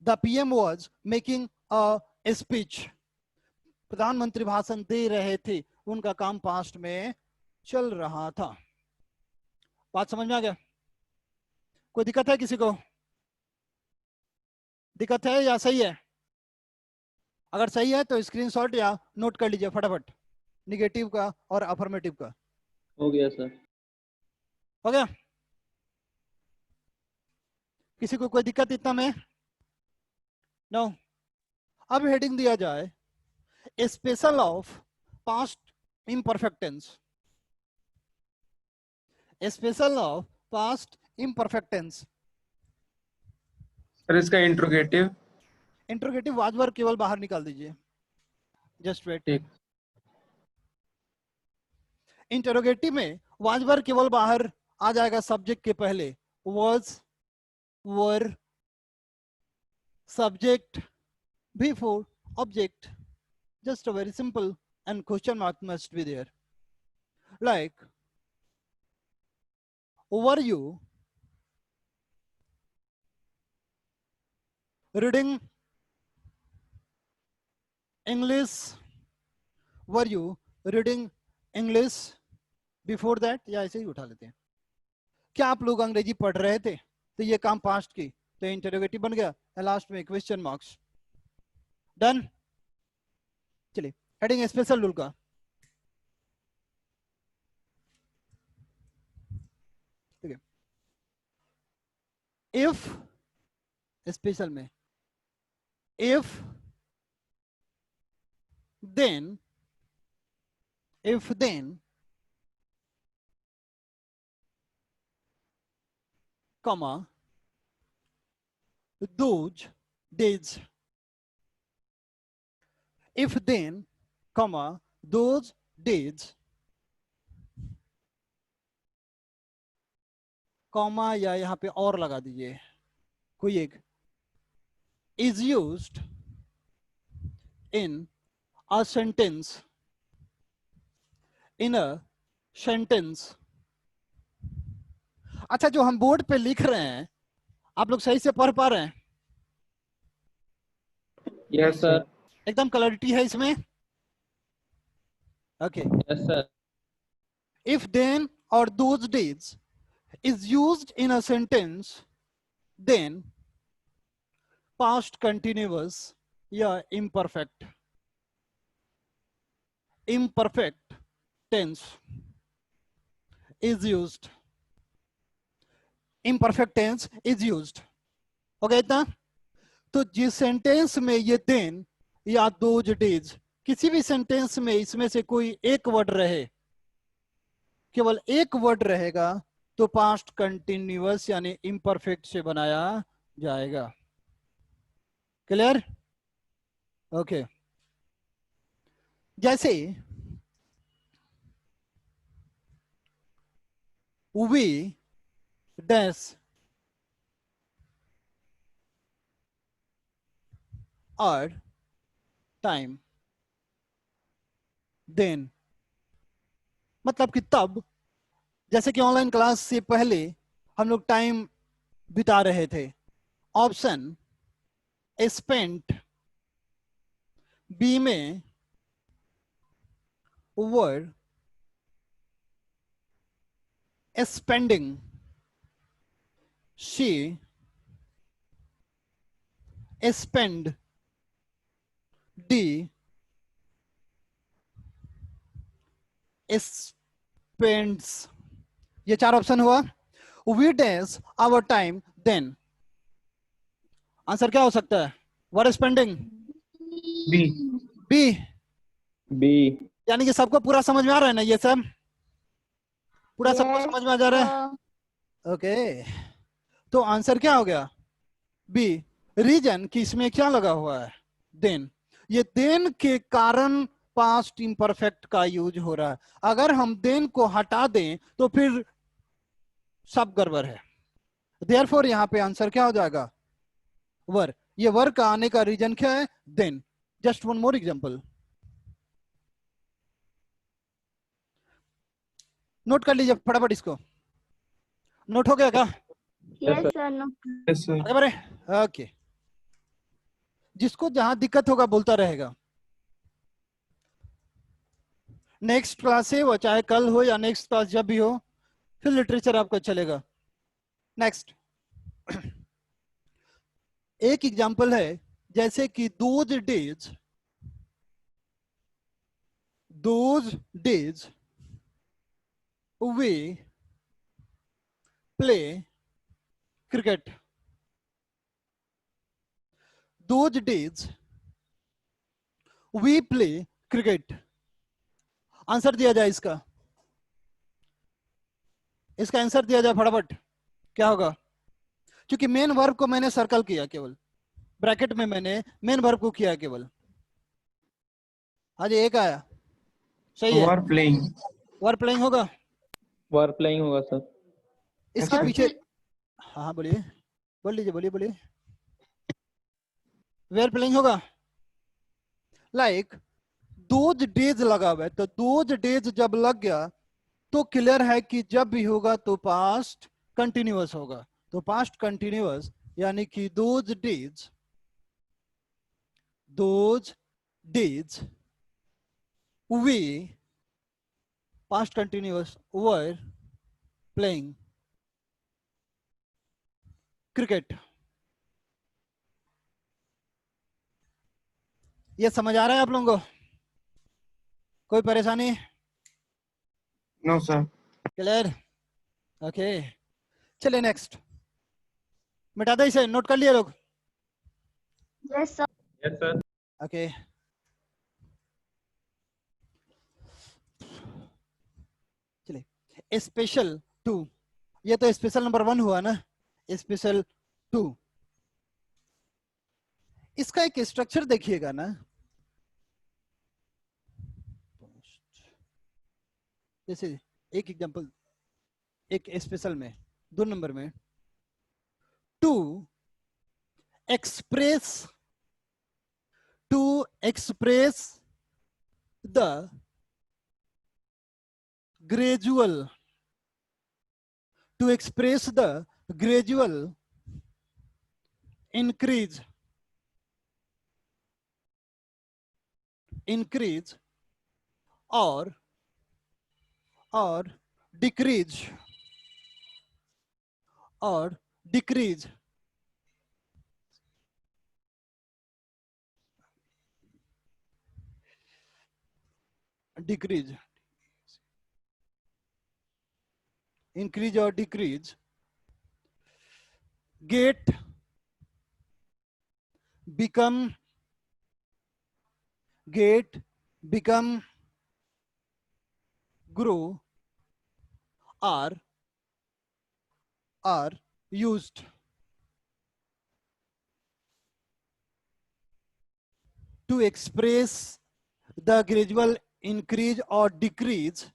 The PM was making a speech. प्रधानमंत्री भाषण दे रहे थे, उनका काम पास्ट में चल रहा था। बात समझ में आ गया? कोई दिक्कत है किसी को? दिक्कत है या सही है? अगर सही है तो स्क्रीनशॉट या नोट कर लीजिए फटाफट, निगेटिव का और अफर्मेटिव का। हो गया सर। हो गया? किसी को कोई दिक्कत इतना में? नो। अब हेडिंग दिया जाए special of past imperfect tense. Special of past imperfect tense. Sir इसका इंट्रोगेटिव। इंट्रोगेटिव वाजवर केवल बाहर निकाल दीजिए, जस्ट वेट। ठीक। इंटरोगेटिव में वाजवर केवल बाहर आ जाएगा सब्जेक्ट के पहले, was, were, subject, before, object. Just a very simple, and question mark must be there. Like, were you reading English? Were you reading English before that? या ऐसे ही उठा लेते हैं। क्या आप लोग अंग्रेजी पढ़ रहे थे? तो ये काम पास्ट की, तो इंटरोगेटिव बन गया, लास्ट में क्वेश्चन मार्क्स। डन? चलिए हेडिंग स्पेशल रूल का। ठीक है, इफ स्पेशल में if then comma those days, if then comma those days, comma या यहाँ पे और लगा दीजिए कोई एक, is used in a sentence, in a sentence। अच्छा, जो हम बोर्ड पे लिख रहे हैं आप लोग सही से पढ़ पा रहे हैं? Yes, sir. एकदम क्लैरिटी है इसमें? Okay. Yes, sir. If then or those days is used in a sentence, then past continuous या imperfect tense is used. Imperfect tense is used. हो गया इतना? तो जिस सेंटेंस में ये then या those days, किसी भी सेंटेंस में इसमें से कोई एक वर्ड रहे, केवल एक वर्ड रहेगा, तो पास्ट कंटिन्यूअस यानी इम्परफेक्ट से बनाया जाएगा. क्लियर? ओके. जैसे we dash our time then, मतलब कि तब, जैसे कि ऑनलाइन क्लास से पहले हम लोग टाइम बिता रहे थे. ऑप्शन स्पेंट, बी में were spending, she spend, D spends. ये चार ऑप्शन हुआ. We days our time then. Answer क्या हो सकता है? Were spending, B. B. B. यानी कि सबको पूरा समझ में आ रहा है ना? ये सब पूरा सबको समझ में आ जा रहा है? ओके. तो आंसर क्या हो गया? बी. रीजन कि इसमें क्या लगा हुआ है? देन. ये देन के कारण पास्ट इम्परफेक्ट का यूज हो रहा है. अगर हम देन को हटा दें तो फिर सब गड़बड़ है. देयरफॉर यहां पे आंसर क्या हो जाएगा? वर. ये वर का आने का रीजन क्या है? Then. Just one more example. Note कर लीजिए फटाफट इसको. नोट हो गया क्या? Yes, sir. Yes, sir. आगे बढ़े. ओके. जिसको जहां दिक्कत होगा बोलता रहेगा. नेक्स्ट क्लास से, वो चाहे कल हो या नेक्स्ट क्लास जब भी हो, फिर लिटरेचर आपको चलेगा. नेक्स्ट. एक एग्जांपल है, जैसे कि those days we play cricket. Those days we play cricket. Answer दिया जाए इसका. इसका आंसर दिया जाए फटाफट. क्या होगा? क्योंकि मेन वर्ब को मैंने सर्कल किया, केवल ब्रैकेट में मैंने मेन वर्ब को किया केवल. आज एक आया. सही है. Were playing. वर्ब प्लेइंग होगा. Were playing होगा सर. इसके अच्छा. पीछे. हाँ बोलिए, बोल लीजिए, बोलिए. वेयर प्लेइंग होगा. लाइक दोज डेज लगा हुआ है, तो दोज डेज जब लग गया तो क्लियर है कि जब भी होगा तो पास्ट कंटिन्यूअस होगा. तो पास्ट कंटिन्यूअस यानी कि those days we past continuous were playing cricket. ये समझ आ रहा है आप लोगों को? कोई परेशानी? No, sir. क्लियर? ओके. चलिए नेक्स्ट. मिटा दे इसे. नोट कर लिए लोग? Yes sir. Yes, sir. Okay. चलिए. स्पेशल 2. ये तो स्पेशल नंबर 1 हुआ ना. स्पेशल 2. इसका एक स्ट्रक्चर देखिएगा ना. जैसे एक एग्जांपल, एक स्पेशल में 2 नंबर में, to express the gradual increase increase or decrease or decrease decrease increase or decrease get become grow are used to express the gradual increase or decrease.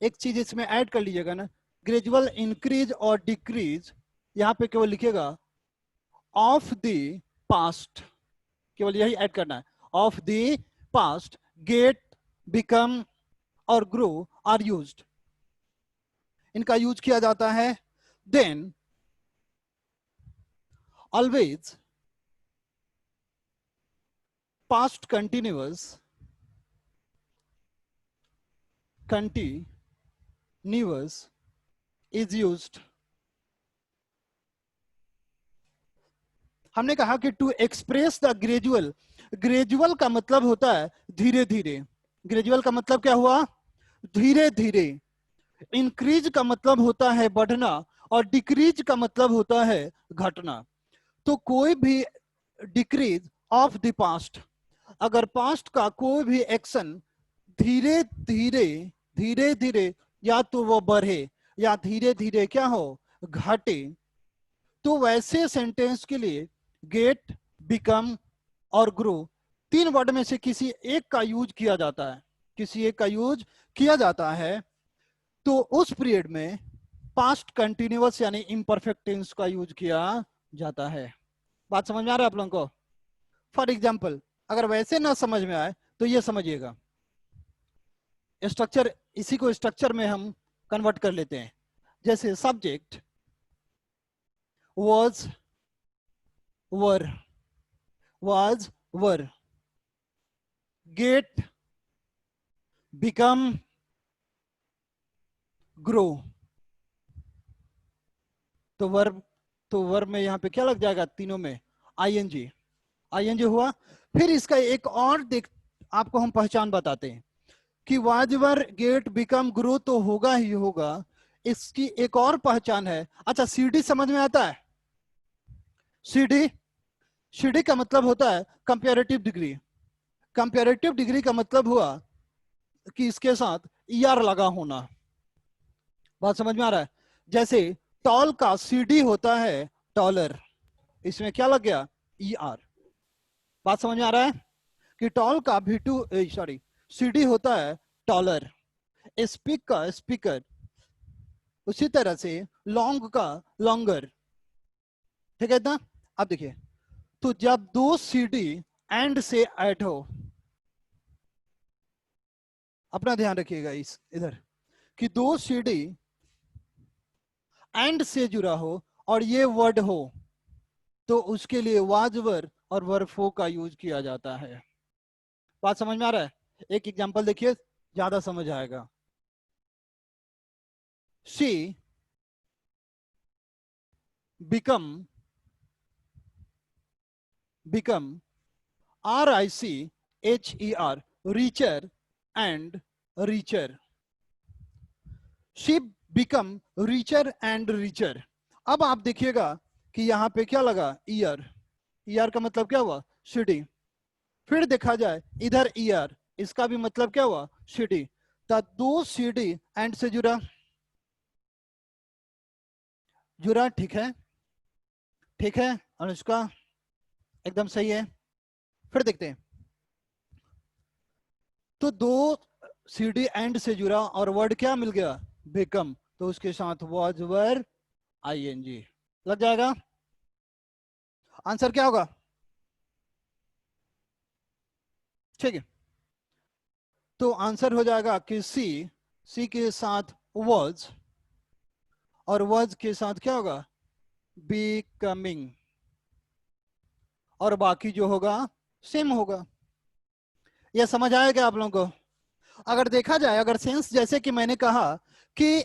एक चीज इसमें ऐड कर लीजिएगा ना, ग्रेजुअल इंक्रीज और decrease यहां पे केवल लिखेगा ऑफ द पास्ट, केवल यही ऐड करना है, of the past get become और ग्रो आर यूज्ड, इनका यूज किया जाता है. Then always past continuous is used. हमने कहा कि to express the gradual, gradual का मतलब होता है धीरे धीरे, ग्रेजुअल का मतलब क्या हुआ, धीरे धीरे. इंक्रीज का मतलब होता है बढ़ना और डिक्रीज का मतलब होता है घटना. तो कोई भी डिक्रीज ऑफ द पास्ट, अगर पास्ट का कोई भी एक्शन धीरे धीरे या तो वो बढ़े या धीरे धीरे क्या हो, घटे, तो वैसे सेंटेंस के लिए गेट, बिकम और ग्रो तीन वर्ड में से किसी एक का यूज किया जाता है, किसी एक का यूज किया जाता है. तो उस पीरियड में पास्ट कंटिन्यूअस यानी इम्परफेक्ट टेंस का यूज किया जाता है. बात समझ में आ रहा है आप लोगों को? फॉर एग्जाम्पल अगर वैसे ना समझ में आए तो ये समझिएगा, स्ट्रक्चर, इसी को स्ट्रक्चर में हम कन्वर्ट कर लेते हैं. जैसे subject was were get become grow. तो वर्ब में यहां पे क्या लग जाएगा, तीनों में आईएनजी हुआ. फिर इसका एक और आपको हम पहचान बताते हैं कि was were get become grow तो होगा ही होगा. इसकी एक और पहचान है. अच्छा, सीडी समझ में आता है? सीडी का मतलब होता है कंपैरेटिव डिग्री. कंपैरेटिव डिग्री का मतलब हुआ कि इसके साथ ईआर लगा होना. बात समझ में आ रहा है? जैसे टॉल का सीडी होता है टॉलर, इसमें क्या लग गया, ईआर. बात समझ में आ रहा है कि टॉल का सीडी होता है टॉलर, स्पीक का स्पीकर, उसी तरह से लॉन्ग का लॉन्गर. ठीक है ना? अब देखिए, तो जब दो सीडी एंड से ऐड हो, अपना ध्यान रखिएगा इधर कि दो सीडी एंड से जुड़ा हो और ये वर्ड हो, तो उसके लिए वाज वर और वर फो का यूज किया जाता है. बात समझ में आ रहा है? एक एग्जांपल देखिए, ज्यादा समझ आएगा. She become RICHER richer and richer. She become richer and richer. अब आप देखिएगा कि यहां पे क्या लगा, ईयर का मतलब क्या हुआ, सिटी. फिर देखा जाए इधर ईयर, इसका भी मतलब क्या हुआ, सिटी. तो दो सिटी एंड से जुड़ा, ठीक है अनुष्का, एकदम सही है. फिर देखते हैं, तो दो सीडी एंड से जुड़ा और वर्ड क्या मिल गया, बिकम, तो उसके साथ वाज वर आईएनजी लग जाएगा. आंसर क्या होगा? ठीक है, तो आंसर हो जाएगा कि सी के साथ वाज और वाज के साथ क्या होगा, बिकमिंग, और बाकी जो होगा सेम होगा। यह समझ आएगा आप लोगों को? अगर देखा जाए, अगर सेंस जैसे कि मैंने कहा कि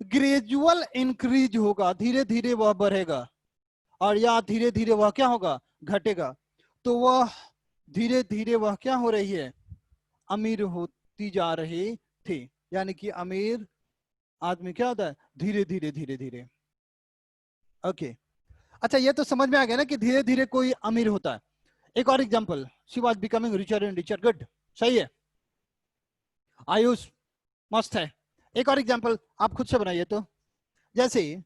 ग्रेजुअल इंक्रीज होगा, धीरे धीरे वह बढ़ेगा, और या धीरे धीरे वह क्या होगा, घटेगा, तो वह धीरे धीरे वह क्या हो रही है, अमीर होती जा रही थी। यानी कि अमीर आदमी क्या होता है, धीरे धीरे धीरे धीरे। ओके, अच्छा ये तो समझ में आ गया ना कि धीरे धीरे कोई अमीर होता है। एक और example, she was becoming richer and richer. Good, सही है आयुष, मस्त है। एक और एग्जांपल आप खुद से बनाइए तो, जैसे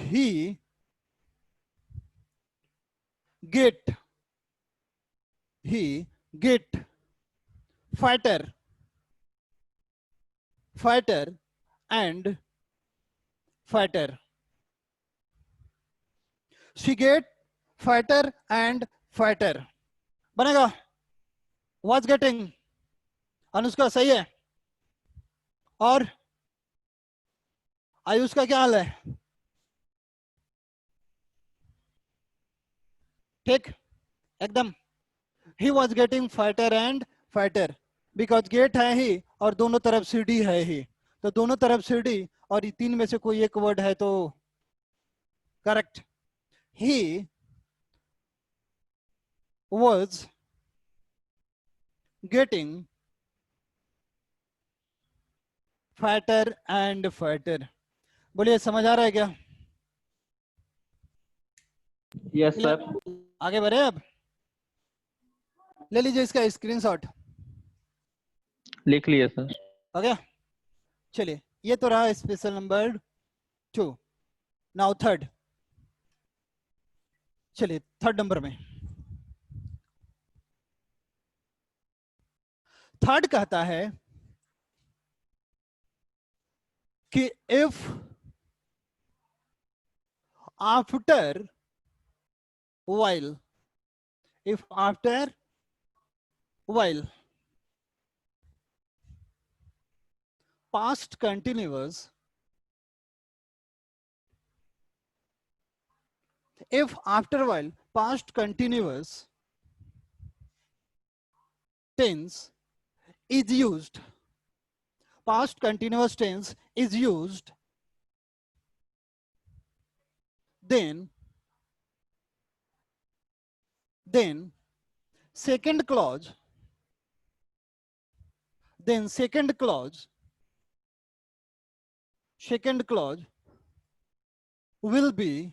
he get fatter and fatter. She get fatter and fatter, बनेगा was getting। अनुष्का सही है। और आयुष का क्या हाल है? ठीक, एकदम। he was getting fatter and fatter because get है ही और दोनों तरफ सीडी है ही, तो दोनों तरफ सीडी और ये तीन में से कोई एक वर्ड है तो correct. he was getting fatter and fatter। बोलिए समझ आ रहा है क्या? Yes sir. आगे बढ़े, अब ले लीजिए इसका स्क्रीनशॉट। लिख लिए सर। आ गया? चलिए, ये तो रहा स्पेशल नंबर 2। नाउ थर्ड, चलिए थर्ड नंबर में। थर्ड कहता है कि if after while, if after while past continuous, if after while past continuous tense is used, past continuous tense is used, then second clause, second clause will be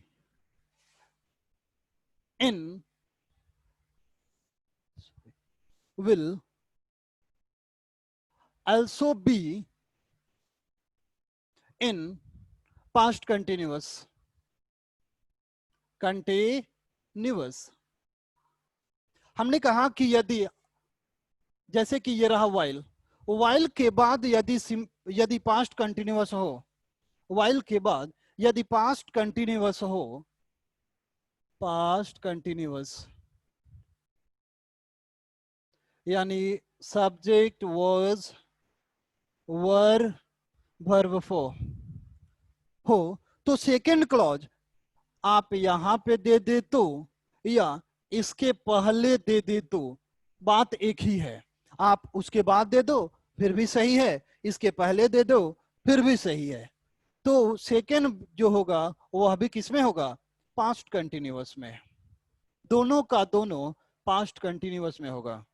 in, will also be in past continuous, हमने कहा कि यदि, जैसे कि ये रहा while के बाद यदि पास्ट कंटिन्यूअस हो, while के बाद यदि पास्ट कंटिन्यूअस हो, पास्ट कंटिन्यूअस यानी subject was were verb for हो, तो सेकेंड क्लॉज आप यहां पे दे दे तो या इसके पहले दे दे तो बात एक ही है। आप उसके बाद दे दो फिर भी सही है, इसके पहले दे दो फिर भी सही है। तो सेकेंड जो होगा वह भी किसमें होगा, पास्ट कंटिन्यूअस में। दोनों का दोनों पास्ट कंटिन्यूअस में होगा,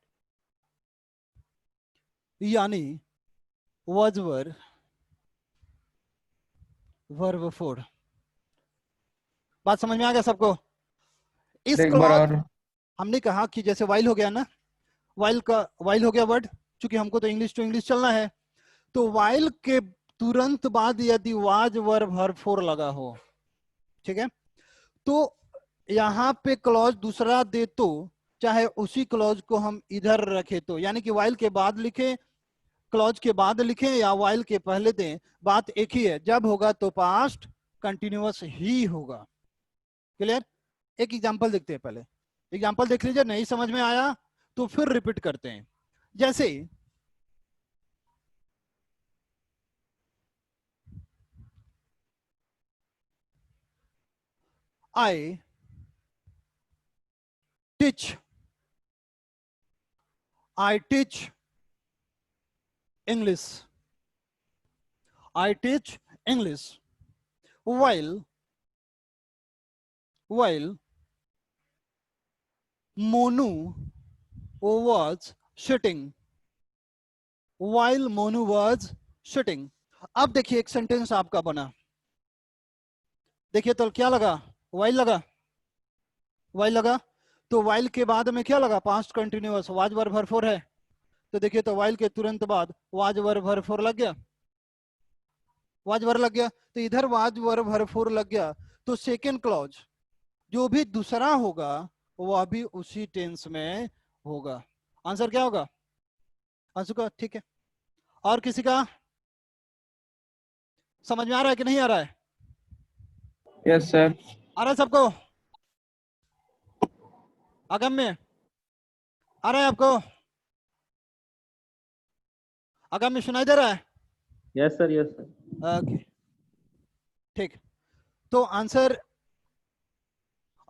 यानी was were verb for। बात समझ में आ गया सबको? इस एक बार क्लॉज और। हमने कहा कि जैसे वाइल हो गया ना, वाइल हो गया वर्ड, क्योंकि हमको तो इंग्लिश टू इंग्लिश चलना है, तो वाइल के तुरंत बाद यदि वाज वर्ब वर्ब फोर लगा हो, ठीक है, तो यहाँ पे क्लॉज दूसरा दे तो चाहे उसी क्लॉज को हम इधर रखे तो, यानी कि वाइल के बाद लिखे, क्लॉज के बाद लिखे या वाइल के पहले दें, बात एक ही है। जब होगा तो पास्ट कंटिन्यूअस ही होगा। क्लियर? एक एग्जांपल देखते हैं, पहले एग्जांपल देख लीजिए, नहीं समझ में आया तो फिर रिपीट करते हैं। जैसे I teach English. I teach English while Monu was sitting. While Monu was sitting. अब देखिए एक सेंटेंस आपका बना. देखिए तो क्या लगा? while लगा. तो while के बाद में क्या लगा? Past continuous was verb verb 4 है. तो देखिए तो while के तुरंत बाद was verb verb 4 लग गया. was verb लग गया. तो इधर was verb verb 4 लग गया. तो सेकेंड क्लॉज जो भी दूसरा होगा वह भी उसी टेंस में होगा. आंसर क्या होगा? आंसर का ठीक है. और किसी का समझ में आ रहा है कि नहीं आ रहा है? Yes sir. आ रहा है सबको? अगम्य आ रहा है आपको? अगम्य सुनाई दे रहा है? Yes sir. Yes sir. Okay ठीक. तो आंसर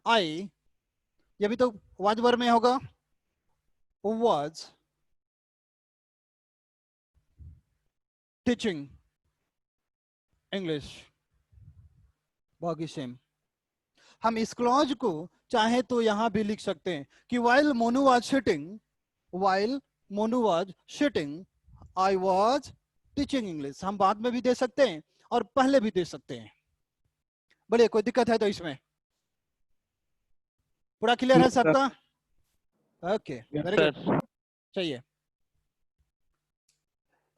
आई ये भी तो वाज वर्ब में होगा. Was teaching English. बाकी सेम. हम इस क्लॉज को चाहे तो यहां भी लिख सकते हैं कि while Monu was sitting I was teaching English. हम बाद में भी दे सकते हैं और पहले भी दे सकते हैं. बढ़िया. कोई दिक्कत है तो इसमें? पूरा क्लियर है सबका? Okay very good. चाहिए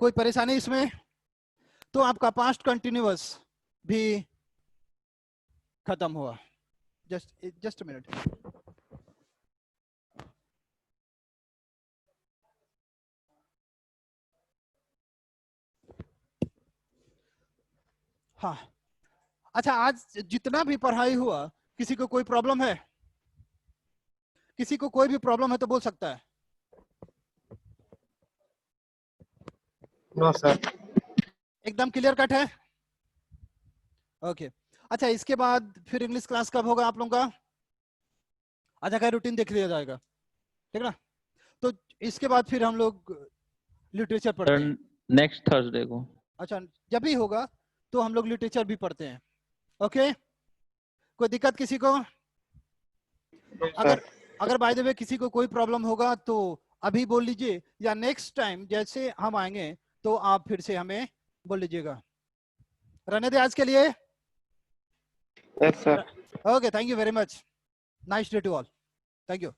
कोई परेशानी इसमें? तो आपका पास्ट कंटिन्यूअस भी खत्म हुआ. Just minute. हाँ अच्छा. आज जितना भी पढ़ाई हुआ किसी को कोई प्रॉब्लम है? किसी को कोई भी प्रॉब्लम है तो बोल सकता है. No sir. एकदम क्लियर कट है? ओके अच्छा. इसके बाद फिर इंग्लिश क्लास कब होगा आप लोगों का? अच्छा का रूटीन देख लिया जाएगा. ठीक ना? तो इसके बाद फिर हम लोग लिटरेचर पढ़ते हैं. नेक्स्ट थर्सडे को. अच्छा जब भी होगा तो हम लोग लिटरेचर भी पढ़ते हैं. ओके कोई दिक्कत किसी को? अगर बाय द वे किसी को कोई प्रॉब्लम होगा तो अभी बोल लीजिए या नेक्स्ट टाइम जैसे हम आएंगे तो आप फिर से हमें बोल लीजिएगा. रहने दे आज के लिए. Yes sir. Okay thank you very much. Nice day to all. Thank you.